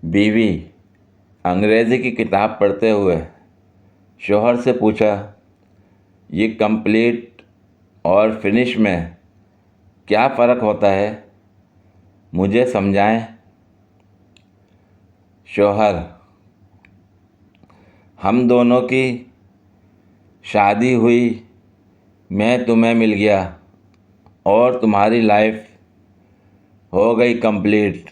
बीवी अंग्रेज़ी की किताब पढ़ते हुए शौहर से पूछा, ये कंप्लीट और फिनिश में क्या फ़र्क होता है, मुझे समझाएं। शौहर, हम दोनों की शादी हुई, मैं तुम्हें मिल गया और तुम्हारी लाइफ हो गई कंप्लीट।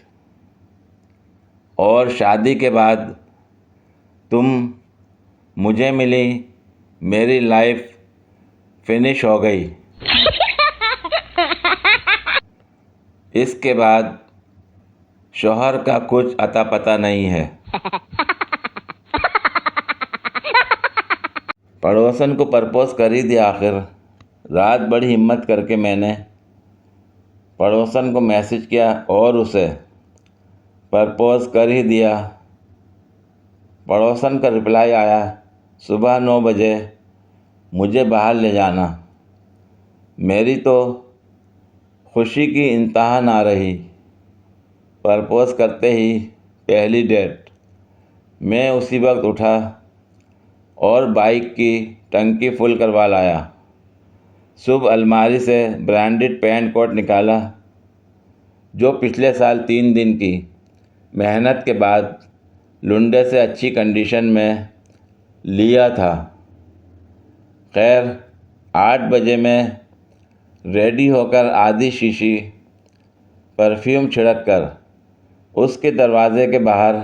और शादी के बाद तुम मुझे मिली, मेरी लाइफ फिनिश हो गई। इसके बाद शौहर का कुछ अता पता नहीं है। पड़ोसन को प्रपोज़ कर ही दिया आखिर। रात बड़ी हिम्मत करके मैंने पड़ोसन को मैसेज किया और उसे प्रपोज़ कर ही दिया। पड़ोसन का रिप्लाई आया, सुबह 9 बजे मुझे बाहर ले जाना। मेरी तो खुशी की इंतहा ना रही। प्रपोज़ करते ही पहली डेट। मैं उसी वक्त उठा और बाइक की टंकी फुल करवा लाया। शुभ अलमारी से ब्रांडेड पैंट कोट निकाला, जो पिछले साल 3 दिन की मेहनत के बाद लुंडे से अच्छी कंडीशन में लिया था। खैर 8 बजे मैं रेडी होकर आधी शीशी परफ्यूम छिड़क कर उसके दरवाजे के बाहर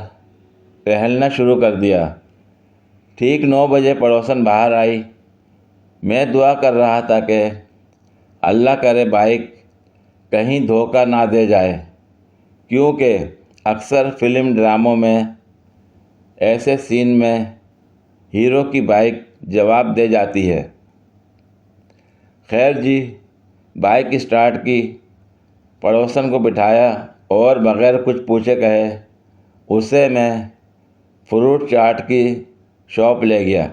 टहलना शुरू कर दिया। ठीक 9 बजे पड़ोसन बाहर आई। मैं दुआ कर रहा था कि अल्लाह करे बाइक कहीं धोखा ना दे जाए, क्योंकि अक्सर फिल्म ड्रामों में ऐसे सीन में हीरो की बाइक जवाब दे जाती है। खैर जी, बाइक स्टार्ट की, पड़ोसन को बिठाया और बग़ैर कुछ पूछे कहे उसे मैं फ्रूट चाट की शॉप ले गया,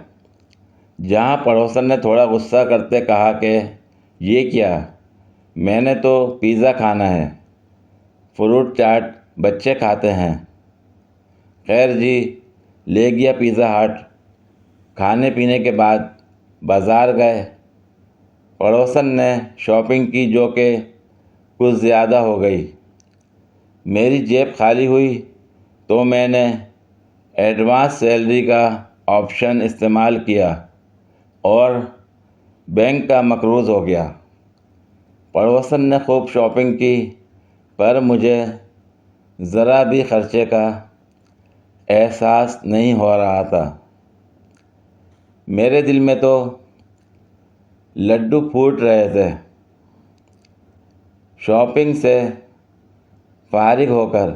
जहां पड़ोसन ने थोड़ा गुस्सा करते कहा कि ये क्या, मैंने तो पिज़्ज़ा खाना है, फ्रूट चाट बच्चे खाते हैं। खैर जी, ले गया पिज़्ज़ा हट। खाने पीने के बाद बाज़ार गए। पड़ोसन ने शॉपिंग की जो कि कुछ ज़्यादा हो गई। मेरी जेब खाली हुई तो मैंने एडवांस सैलरी का ऑप्शन इस्तेमाल किया और बैंक का मकरूज़ हो गया। पड़ोसन ने खूब शॉपिंग की, पर मुझे ज़रा भी खर्चे का एहसास नहीं हो रहा था। मेरे दिल में तो लड्डू फूट रहे थे। शॉपिंग से फारिग होकर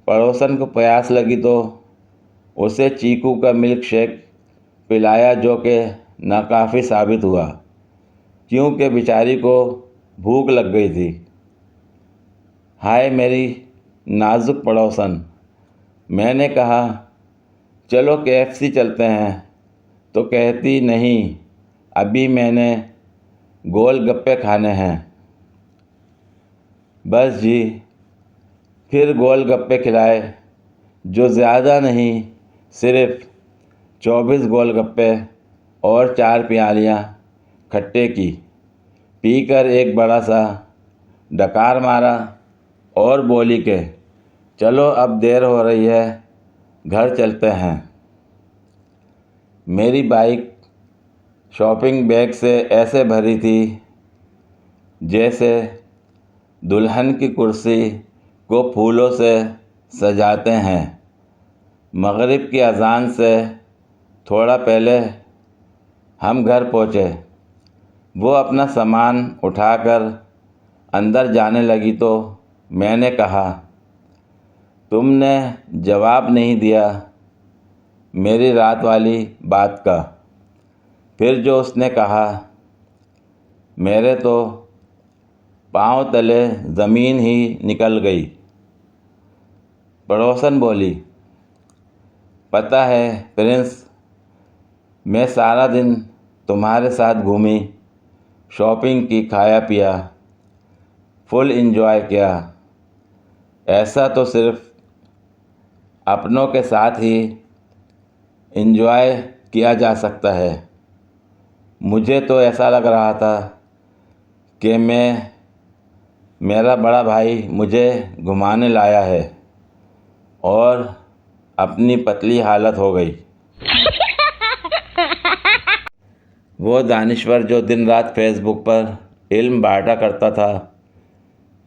पड़ोसन को प्यास लगी तो उसे चीकू का मिल्क शेक पिलाया, जो कि नाकाफ़ी साबित हुआ, क्योंकि बेचारी को भूख लग गई थी। हाय मेरी नाजुक पड़ोसन, मैंने कहा चलो KFC चलते हैं, तो कहती नहीं, अभी मैंने गोलगप्पे खाने हैं। बस जी, फिर गोलगप्पे खिलाए, जो ज़्यादा नहीं, सिर्फ 24 गोलगप्पे और 4 प्यालियाँ खट्टे की। पीकर एक बड़ा सा डकार मारा और बोली कि चलो अब देर हो रही है, घर चलते हैं। मेरी बाइक शॉपिंग बैग से ऐसे भरी थी जैसे दुल्हन की कुर्सी को फूलों से सजाते हैं। मगरिब की अज़ान से थोड़ा पहले हम घर पहुँचे। वो अपना सामान उठाकर अंदर जाने लगी तो मैंने कहा, तुमने जवाब नहीं दिया मेरी रात वाली बात का। फिर जो उसने कहा, मेरे तो पाँव तले ज़मीन ही निकल गई। पड़ोसन बोली, पता है प्रिंस, मैं सारा दिन तुम्हारे साथ घूमी, शॉपिंग की, खाया पिया, फुल एंजॉय किया। ऐसा तो सिर्फ अपनों के साथ ही एंजॉय किया जा सकता है। मुझे तो ऐसा लग रहा था कि मेरा बड़ा भाई मुझे घुमाने लाया है और अपनी पतली हालत हो गई। वो दानिश्वर जो दिन रात फेसबुक पर इल्म बांटा करता था,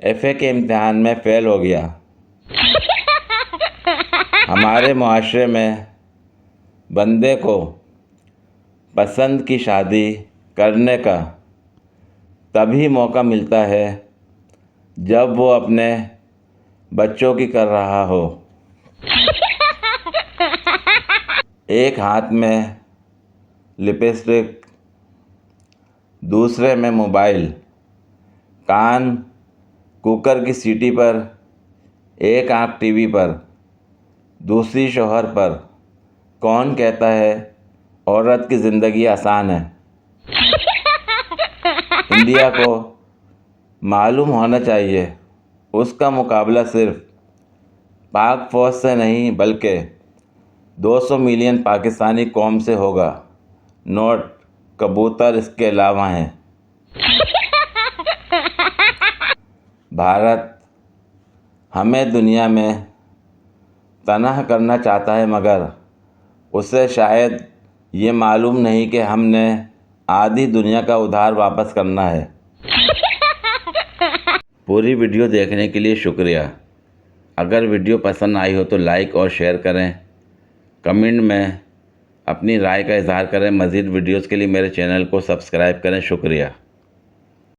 एफए के इम्तिहान में फ़ेल हो गया। हमारे मुआशरे में बंदे को पसंद की शादी करने का तभी मौका मिलता है जब वो अपने बच्चों की कर रहा हो। एक हाथ में लिपस्टिक, दूसरे में मोबाइल, कान कुकर की सीटी पर, एक आंख टीवी पर, दूसरी शौहर पर। कौन कहता है औरत की ज़िंदगी आसान है? इंडिया को मालूम होना चाहिए उसका मुकाबला सिर्फ पाक फ़ौज से नहीं बल्कि 200 मिलियन पाकिस्तानी कौम से होगा। नोट कबूतर इसके अलावा हैं। भारत हमें दुनिया में तनहा करना चाहता है, मगर उसे शायद ये मालूम नहीं कि हमने आधी दुनिया का उधार वापस करना है। पूरी वीडियो देखने के लिए शुक्रिया। अगर वीडियो पसंद आई हो तो लाइक और शेयर करें। कमेंट में अपनी राय का इजहार करें। मज़ीद वीडियोज़ के लिए मेरे चैनल को सब्सक्राइब करें। शुक्रिया।